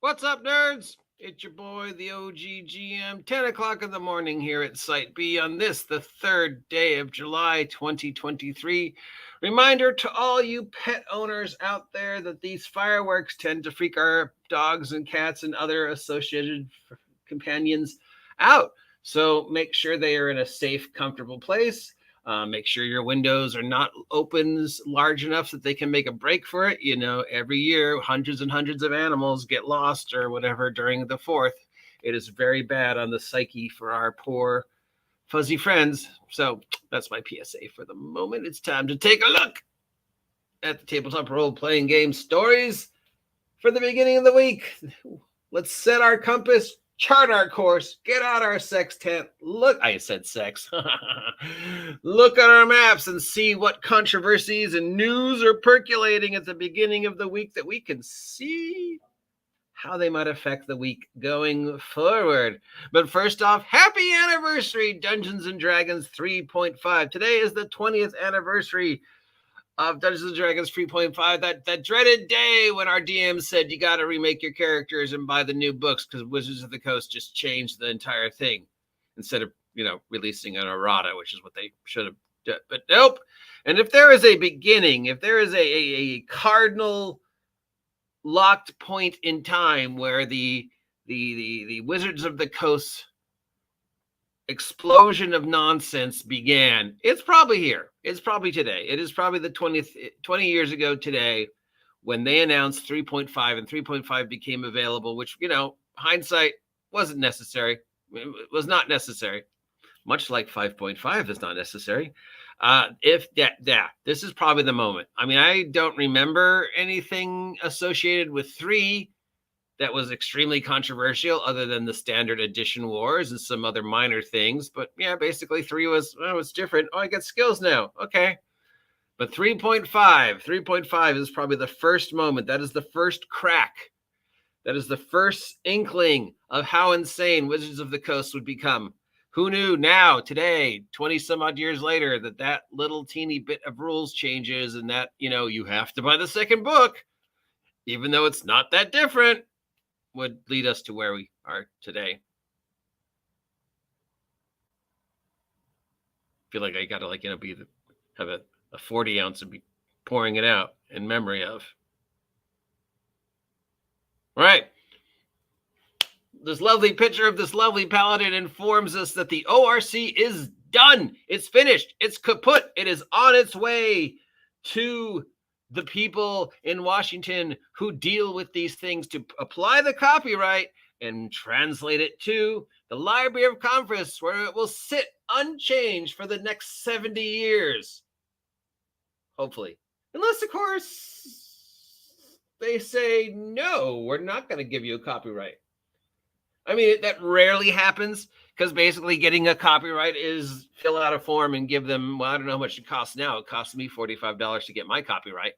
What's up, nerds? It's your boy, the OG GM, 10 o'clock in the morning here at Site B on this, the third day of July 2023. Reminder to all you pet owners out there that these fireworks tend to freak our dogs and cats and other associated companions out. So make sure they are in a safe, comfortable place. Make sure your windows are not opens large enough that they can make a break for it. You know, every year, hundreds and hundreds of animals get lost or whatever during the 4th. It is very bad on the psyche for our poor fuzzy friends. So that's my PSA for the moment. It's time to take a look at the tabletop role-playing game stories for the beginning of the week. Let's set our compass, chart our course, get out our sextant. Look, I said sex. Look at our maps and see what controversies and news are percolating at the beginning of the week that we can see how they might affect the week going forward. But first off, happy anniversary, Dungeons & Dragons 3.5. Today is the 20th anniversary of Dungeons & Dragons 3.5, that dreaded day when our DM said you got to remake your characters and buy the new books because Wizards of the Coast just changed the entire thing instead of, releasing an errata, which is what they should have done. But nope. And if there is a beginning, if there is a cardinal locked point in time where the Wizards of the Coast explosion of nonsense began, it's probably here. It's probably today. It is probably the 20 years ago today when they announced 3.5 and 3.5 became available, which, hindsight wasn't necessary. It was not necessary, much like 5.5 is not necessary. This is probably the moment. I mean, I don't remember anything associated with 3 that was extremely controversial other than the standard edition wars and some other minor things. But yeah, basically 3 was different. Oh, I get skills now. Okay. But 3.5 is probably the first moment. That is the first crack. That is the first inkling of how insane Wizards of the Coast would become. Who knew now, today, 20 some odd years later, that little teeny bit of rules changes and that, you have to buy the second book, even though it's not that different, would lead us to where we are today. I feel like I got to have a 40 ounce and be pouring it out in memory of. All right. This lovely picture of this lovely paladin informs us that the ORC is done. It's finished. It's kaput. It is on its way to the people in Washington who deal with these things to apply the copyright and translate it to the Library of Congress, where it will sit unchanged for the next 70 years. Hopefully. Unless, of course, they say, no, we're not going to give you a copyright. I mean, that rarely happens because basically getting a copyright is fill out a form and give them, well, I don't know how much it costs now. It costs me $45 to get my copyright,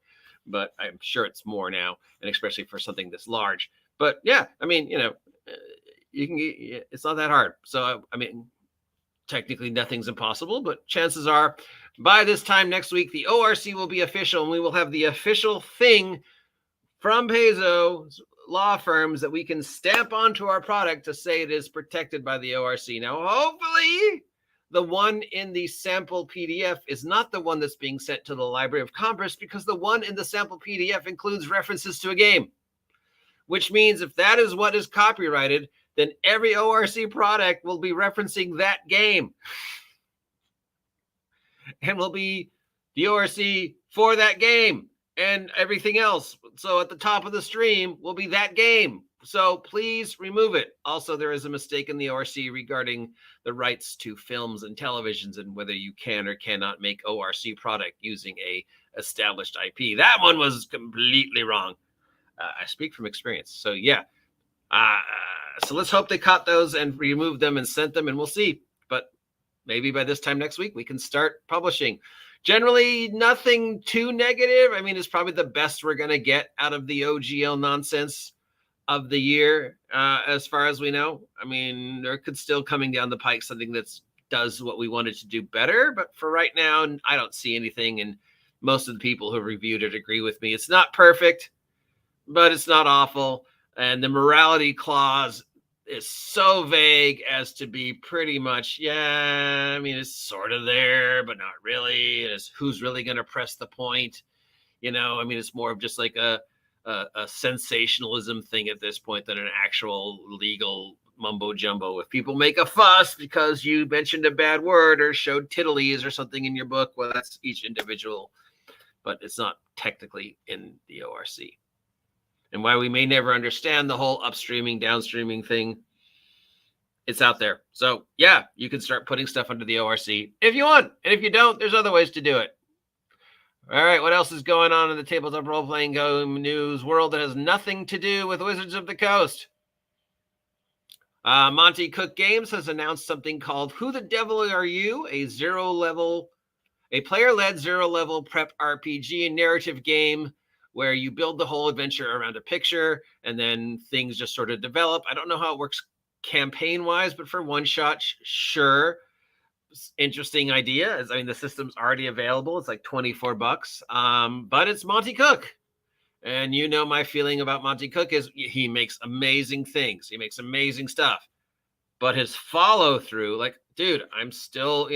but I'm sure it's more now, and especially for something this large. But yeah, I mean, you can get, it's not that hard. So, I mean, technically nothing's impossible, but chances are by this time next week, the ORC will be official and we will have the official thing from Paizo law firms that we can stamp onto our product to say it is protected by the ORC. Now, hopefully, the one in the sample PDF is not the one that's being sent to the Library of Congress, because the one in the sample PDF includes references to a game, which means if that is what is copyrighted, then every ORC product will be referencing that game and will be the ORC for that game and everything else. So at the top of the stream will be that game. So please remove it. Also, there is a mistake in the ORC regarding the rights to films and televisions and whether you can or cannot make ORC product using a established IP. That one was completely wrong. I speak from experience. So yeah. So let's hope they caught those and removed them and sent them, and we'll see. But maybe by this time next week, we can start publishing. Generally, nothing too negative. I mean, it's probably the best we're going to get out of the OGL nonsense of the year, as far as we know. I mean, there could still coming down the pike something that does what we wanted to do better. But for right now, I don't see anything. And most of the people who reviewed it agree with me. It's not perfect, but it's not awful. And the morality clause is so vague as to be pretty much, yeah, I mean, it's sort of there, but not really. It's who's really going to press the point. I mean, it's more of just like a sensationalism thing at this point than an actual legal mumbo jumbo. If people make a fuss because you mentioned a bad word or showed titties or something in your book, well, that's each individual, but it's not technically in the ORC. And why we may never understand the whole upstreaming, downstreaming thing, it's out there. So yeah, you can start putting stuff under the ORC if you want. And if you don't, there's other ways to do it. All right, what else is going on in the tabletop role-playing news world that has nothing to do with Wizards of the Coast? Monty Cook Games has announced something called Who the Devil Are You? A player-led zero-level prep RPG and narrative game where you build the whole adventure around a picture and then things just sort of develop. I don't know how it works campaign-wise, but for one shot, sure. Interesting idea. I mean, the system's already available. It's like $24, but it's Monty Cook. And my feeling about Monty Cook is he makes amazing things. He makes amazing stuff. But his follow through, like, dude, I'm still,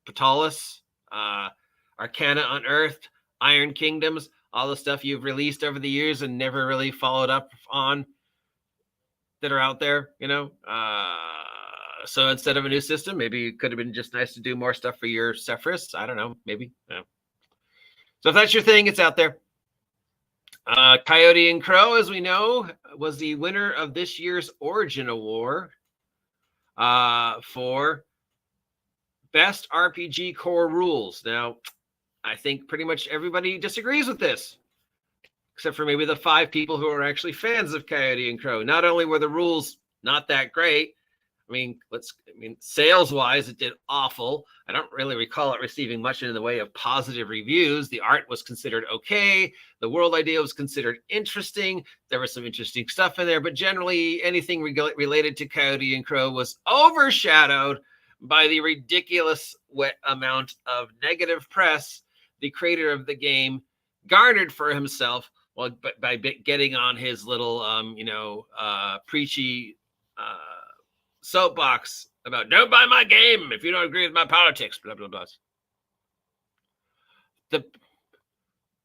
Patalis, Arcana Unearthed, Iron Kingdoms, all the stuff you've released over the years and never really followed up on that are out there, So instead of a new system, maybe it could have been just nice to do more stuff for your Sephiroth. I don't know, maybe. Yeah. So if that's your thing, it's out there. Coyote and Crow, as we know, was the winner of this year's Origin Award for Best RPG Core Rules. Now, I think pretty much everybody disagrees with this, except for maybe the 5 people who are actually fans of Coyote and Crow. Not only were the rules not that great, sales-wise, it did awful. I don't really recall it receiving much in the way of positive reviews. The art was considered okay. The world idea was considered interesting. There was some interesting stuff in there, but generally anything related to Coyote and Crow was overshadowed by the ridiculous amount of negative press the creator of the game garnered for himself by getting on his little, preachy soapbox about don't buy my game if you don't agree with my politics, blah, blah, blah.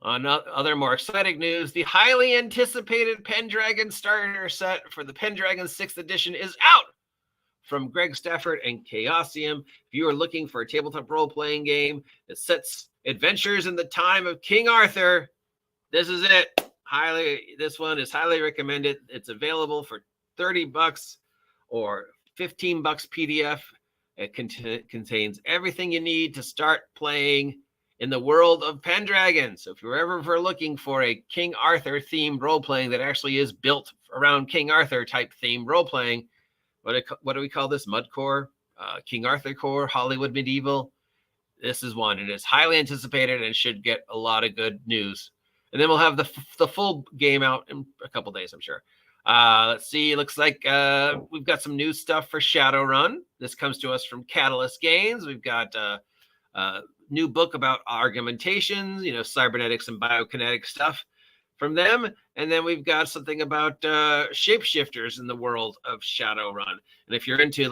Other more exciting news, the highly anticipated Pendragon starter set for the Pendragon 6th edition is out from Greg Stafford and Chaosium. If you are looking for a tabletop role-playing game that sets adventures in the time of King Arthur, this is it. This one is highly recommended. It's available for $30 or $15 PDF. It contains everything you need to start playing in the world of Pendragon. So if you're ever looking for a King Arthur themed role-playing that actually is built around King Arthur type themed role-playing, what do we call this? Mudcore, King Arthur core, Hollywood medieval. This is one, and it's highly anticipated and should get a lot of good news. And then we'll have the full game out in a couple days, I'm sure. Let's see. It looks like we've got some new stuff for Shadowrun. This comes to us from Catalyst Games. We've got a new book about argumentations, cybernetics and biokinetic stuff from them. And then we've got something about shapeshifters in the world of Shadowrun. And if you're into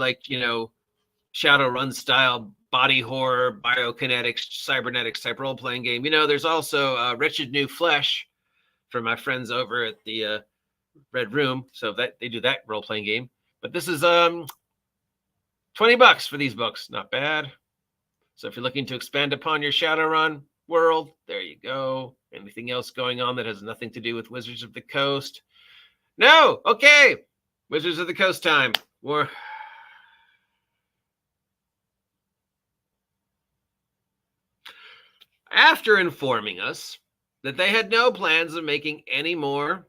Shadowrun style body horror, biokinetics, cybernetics type role-playing game, there's also Wretched New Flesh from my friends over at the Red Room. So that they do that role-playing game. But this is $20 for these books. Not bad. So if you're looking to expand upon your Shadowrun world, there you go. Anything else going on that has nothing to do with Wizards of the Coast? No. Okay. Wizards of the Coast time. After informing us that they had no plans of making any more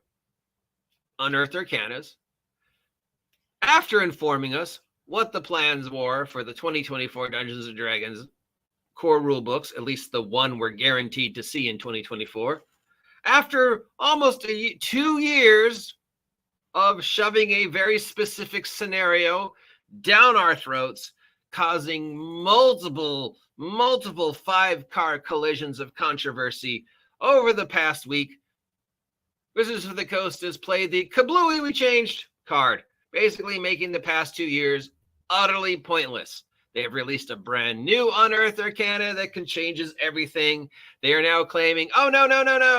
Unearthed Arcanas, after informing us what the plans were for the 2024 Dungeons & Dragons core rule books, at least the one we're guaranteed to see in 2024, after almost 2 years of shoving a very specific scenario down our throats, causing multiple 5-car collisions of controversy over the past week, Wizards of the Coast has played the Kablooey We Changed card, basically making the past 2 years utterly pointless. They have released a brand new Unearthed Arcana that changes everything. They are now claiming, oh, no,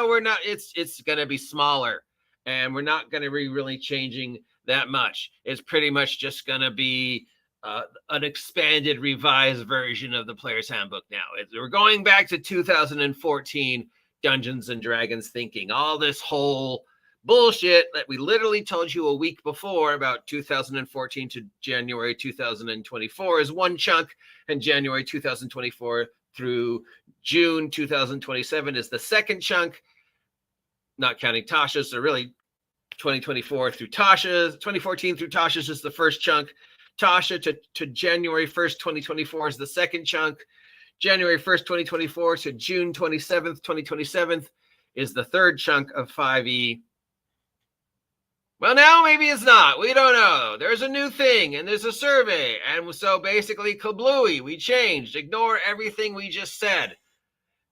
we're not. It's going to be smaller, and we're not going to be really changing that much. It's pretty much just going to be an expanded, revised version of the Player's Handbook now. We're going back to 2014 Dungeons and Dragons thinking. All this whole bullshit that we literally told you a week before about 2014 to January 2024 is one chunk, and January 2024 through June 2027 is the second chunk, not counting Tasha's. So really 2024 through Tasha's, 2014 through Tasha's is the first chunk. Tasha to January 1st, 2024 is the second chunk. January 1st, 2024 to June 27th, 2027 is the third chunk of 5e. Well, now maybe it's not. We don't know. There's a new thing, and there's a survey. And so basically, kablooey, we changed. Ignore everything we just said.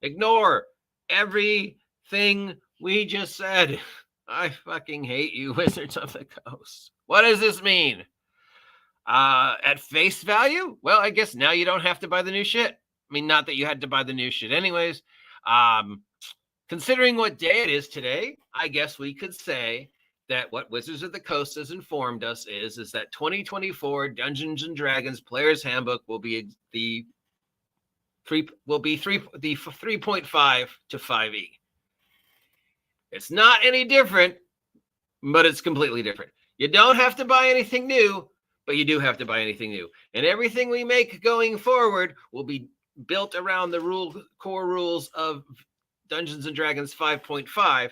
Ignore everything we just said. I fucking hate you, Wizards of the Coast. What does this mean? At face value? Well, I guess now you don't have to buy the new shit. I mean, not that you had to buy the new shit anyways. Considering what day it is today, I guess we could say that what Wizards of the Coast has informed us is that 2024 Dungeons and Dragons Player's Handbook will be the 3.5 to 5e. It's not any different, but it's completely different. You don't have to buy anything new, but you do have to buy anything new. And everything we make going forward will be built around the core rules of Dungeons and Dragons 5.5.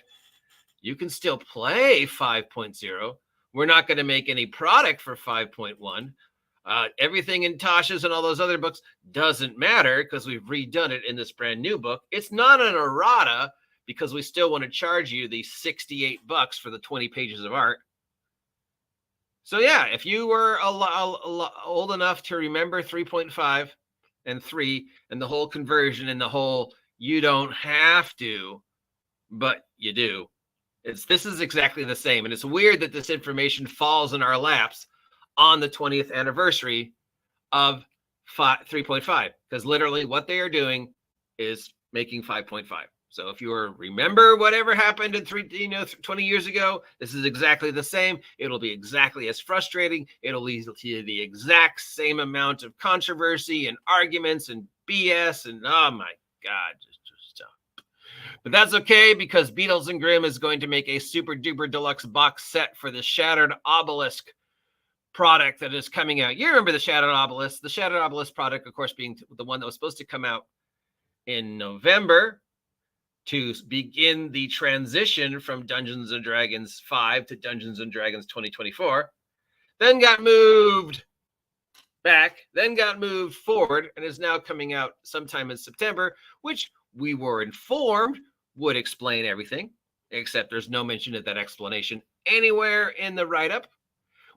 You can still play 5.0. We're not going to make any product for 5.1. Everything in Tasha's and all those other books doesn't matter because we've redone it in this brand new book. It's not an errata because we still want to charge you the $68 for the 20 pages of art. So yeah, if you were old enough to remember 3.5 and 3 and the whole conversion and the whole you don't have to, but you do. This is exactly the same. And it's weird that this information falls in our laps on the 20th anniversary of 3.5, because literally what they are doing is making 5.5. So if you remember whatever happened in 20 years ago, this is exactly the same. It'll be exactly as frustrating. It'll lead to the exact same amount of controversy and arguments and BS. And oh my God, just but that's okay because Beatles and Grimm is going to make a super duper deluxe box set for the Shattered Obelisk product that is coming out. You remember the Shattered Obelisk product, of course, being the one that was supposed to come out in November to begin the transition from Dungeons and Dragons 5 to Dungeons and Dragons 2024, then got moved back, then got moved forward, and is now coming out sometime in September, which we were informed would explain everything, except there's no mention of that explanation anywhere in the write-up,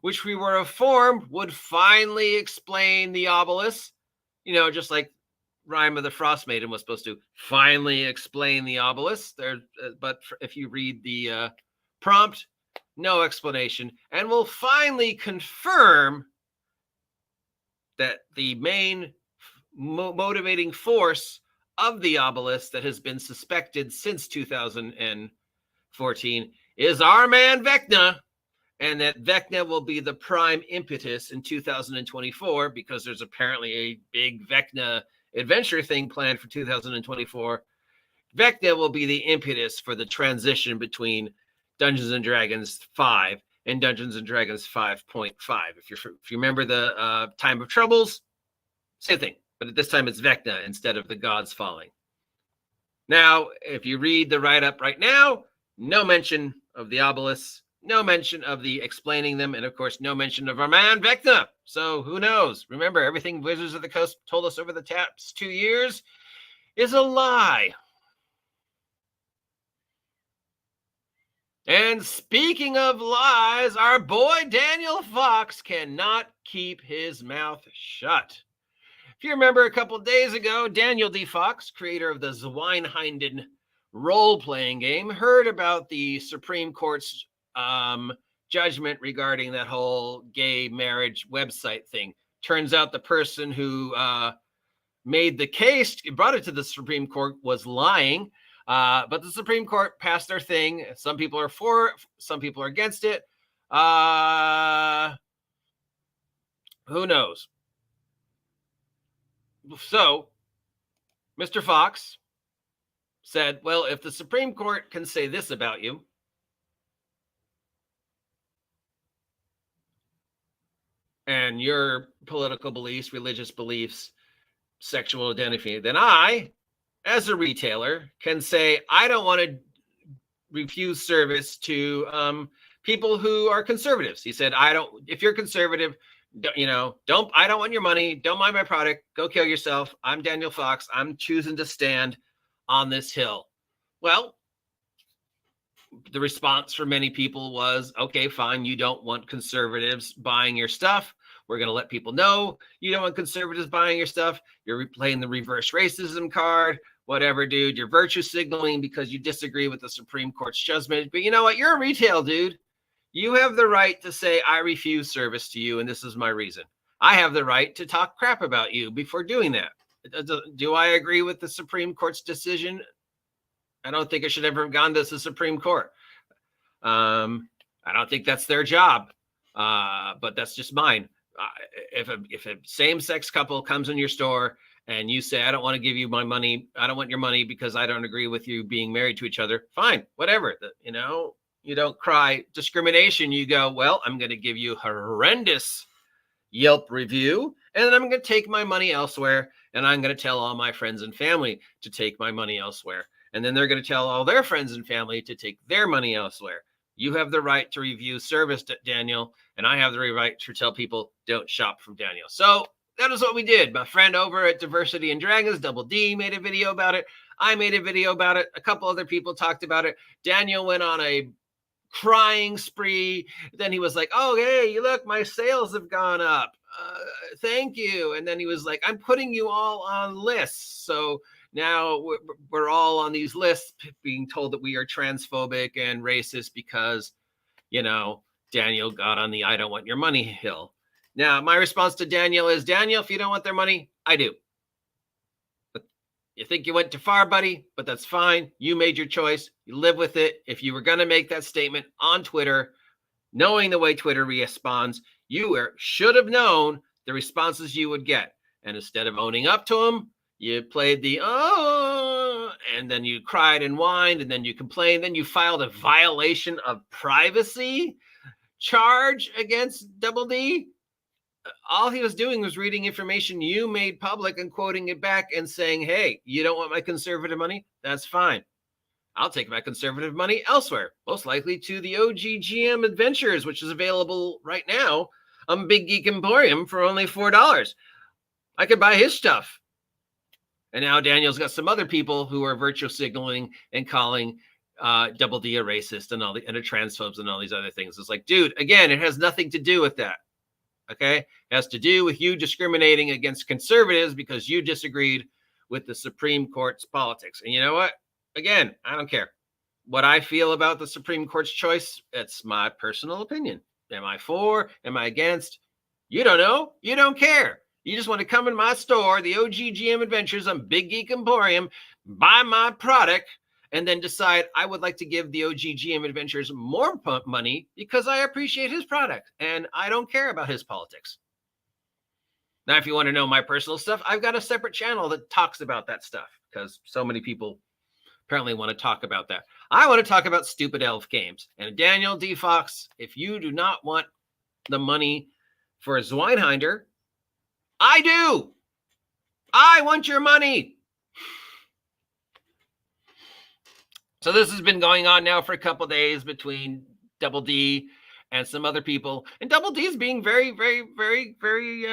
which we were informed would finally explain the obelisk, just like Rime of the Frost Maiden was supposed to finally explain the obelisk. But if you read the prompt, no explanation, and will finally confirm that the main motivating force of the obelisk that has been suspected since 2014 is our man Vecna, and that Vecna will be the prime impetus in 2024 because there's apparently a big Vecna adventure thing planned for 2024. Vecna will be the impetus for the transition between Dungeons and Dragons 5 and Dungeons and Dragons 5.5. If you remember the Time of Troubles, same thing. But at this time, it's Vecna instead of the gods falling. Now, if you read the write-up right now, no mention of the obelisks, no mention of the explaining them, and of course, no mention of our man Vecna. So who knows? Remember, everything Wizards of the Coast told us over the past 2 years is a lie. And speaking of lies, our boy Daniel Fox cannot keep his mouth shut. If you remember a couple of days ago, Daniel D. Fox, creator of the Zweinhinden role-playing game heard about the Supreme Court's judgment regarding that whole gay marriage website thing. Turns out the person who made the case, brought it to the Supreme Court, was lying. But the Supreme Court passed their thing. Some people are for it, some people are against it. Who knows? So, Mr. Fox said, well, if the Supreme Court can say this about you, and your political beliefs, religious beliefs, sexual identity, then I, as a retailer, can say, I don't want to refuse service to people who are conservatives. He said, if you're conservative, I don't want your money. Don't buy my product. Go kill yourself. I'm Daniel Fox. I'm choosing to stand on this hill. Well, the response for many people was, okay, fine. You don't want conservatives buying your stuff. We're going to let people know you don't want conservatives buying your stuff. You're playing the reverse racism card, whatever, dude. You're virtue signaling because you disagree with the Supreme Court's judgment. But you know what? You're a retail dude. You have the right to say, I refuse service to you, and this is my reason. I have the right to talk crap about you before doing that. Do I agree with the Supreme Court's decision? I don't think it should ever have gone to the Supreme Court. I don't think that's their job, but that's just mine. If a same-sex couple comes in your store and you say, I don't want to give you my money, I don't want your money because I don't agree with you being married to each other, fine, whatever. You don't cry discrimination. You go, well, I'm going to give you a horrendous Yelp review, and then I'm going to take my money elsewhere, and I'm going to tell all my friends and family to take my money elsewhere. And then they're going to tell all their friends and family to take their money elsewhere. You have the right to review service, Daniel, and I have the right to tell people don't shop from Daniel. So that is what we did. My friend over at Diversity and Dragons, Double D, made a video about it. I made a video about it. A couple other people talked about it. Daniel went on a crying spree. Then he was like, oh, hey, look, my sales have gone up. Thank you. And then he was like, I'm putting you all on lists. So now we're all on these lists being told that we are transphobic and racist because, Daniel got on the I don't want your money hill. Now, my response to Daniel is, Daniel, if you don't want their money, I do. But you think you went too far, buddy, but that's fine. You made your choice. You live with it. If you were going to make that statement on Twitter, knowing the way Twitter responds, you should have known the responses you would get. And instead of owning up to them, you played the, and then you cried and whined, and then you complained. Then you filed a violation of privacy charge against Double D. All he was doing was reading information you made public and quoting it back and saying, hey, you don't want my conservative money? That's fine. I'll take my conservative money elsewhere, most likely to the OGGM Adventures, which is available right now on Big Geek Emporium for only $4. I could buy his stuff. And now Daniel's got some other people who are virtue signaling and calling Double D a racist and a transphobes and all these other things. It's like, dude, again, it has nothing to do with that. Okay? It has to do with you discriminating against conservatives because you disagreed with the Supreme Court's politics. And you know what? Again, I don't care. What I feel about the Supreme Court's choice, it's my personal opinion. Am I for? Am I against? You don't know. You don't care. You just want to come in my store, the OGGM Adventures on Big Geek Emporium, buy my product, and then decide I would like to give the OGGM Adventures more money because I appreciate his product and I don't care about his politics. Now, if you want to know my personal stuff, I've got a separate channel that talks about that stuff because so many people apparently want to talk about that. I want to talk about stupid elf games. And Daniel D. Fox, if you do not want the money for Zweinhinder, I do. I want your money. So this has been going on now for a couple of days between Double D and some other people. And Double D is being very, very, very, very,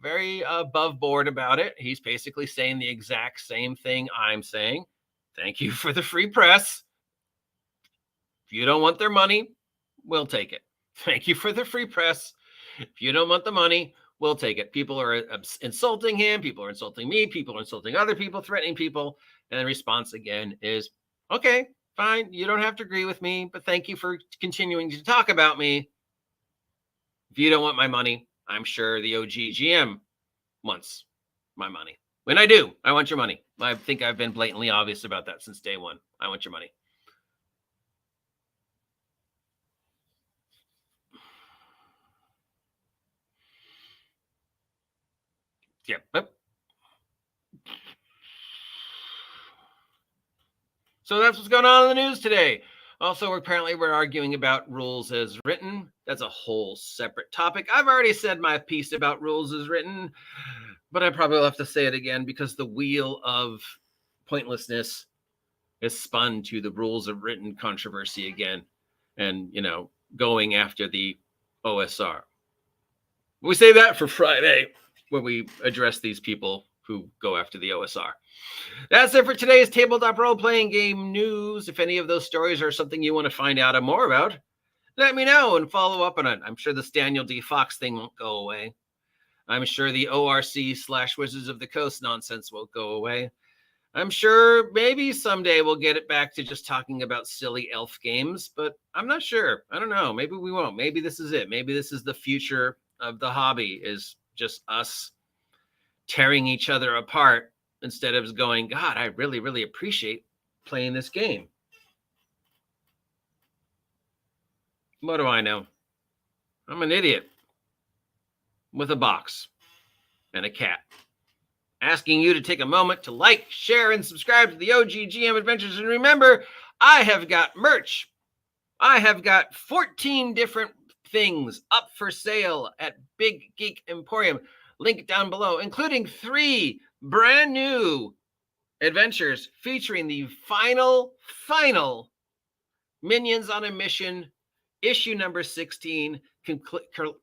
very above board about it. He's basically saying the exact same thing I'm saying. Thank you for the free press. If you don't want their money, we'll take it. Thank you for the free press. If you don't want the money, we'll take it. People are insulting him. People are insulting me. People are insulting other people, threatening people. And the response again is, Okay, fine. You don't have to agree with me, but thank you for continuing to talk about me. If you don't want my money, I'm sure the OGGM wants my money. When I do, I want your money. I think I've been blatantly obvious about that since day one. I want your money. Yep. So that's what's going on in the news today. Also, apparently we're arguing about rules as written. That's a whole separate topic. I've already said my piece about rules as written, but I probably will have to say it again because the wheel of pointlessness is spun to the rules of written controversy again. And, going after the OSR. We say that for Friday when we address these people who go after the OSR. That's it for today's tabletop role-playing game news. If any of those stories are something you want to find out more about, let me know and follow up on it. I'm sure this Daniel D. Fox thing won't go away. I'm sure the ORC/Wizards of the Coast nonsense won't go away. I'm sure maybe someday we'll get it back to just talking about silly elf games, but I'm not sure. I don't know. Maybe we won't. Maybe this is it. Maybe this is the future of the hobby, is just us tearing each other apart instead of going, God, I really, really appreciate playing this game. What do I know? I'm an idiot with a box and a cat. Asking you to take a moment to like, share, and subscribe to the OGGM Adventures. And remember, I have got merch. I have got 14 different things up for sale at Big Geek Emporium. Link down below, including 3 brand new adventures featuring the final Minions on a Mission, issue number 16,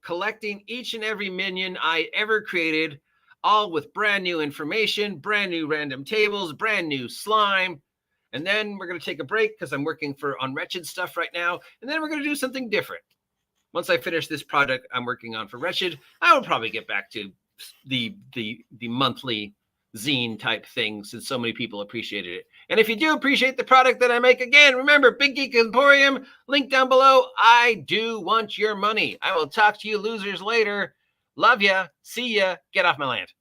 collecting each and every minion I ever created, all with brand new information, brand new random tables, brand new slime. And then we're going to take a break because I'm working on Wretched stuff right now. And then we're going to do something different. Once I finish this project I'm working on for Wretched, I will probably get back to the monthly zine type thing since so many people appreciated it. And if you do appreciate the product that I make, again, remember, Big Geek Emporium, link down below. I do want your money. I will talk to you losers later. Love ya. See ya. Get off my land.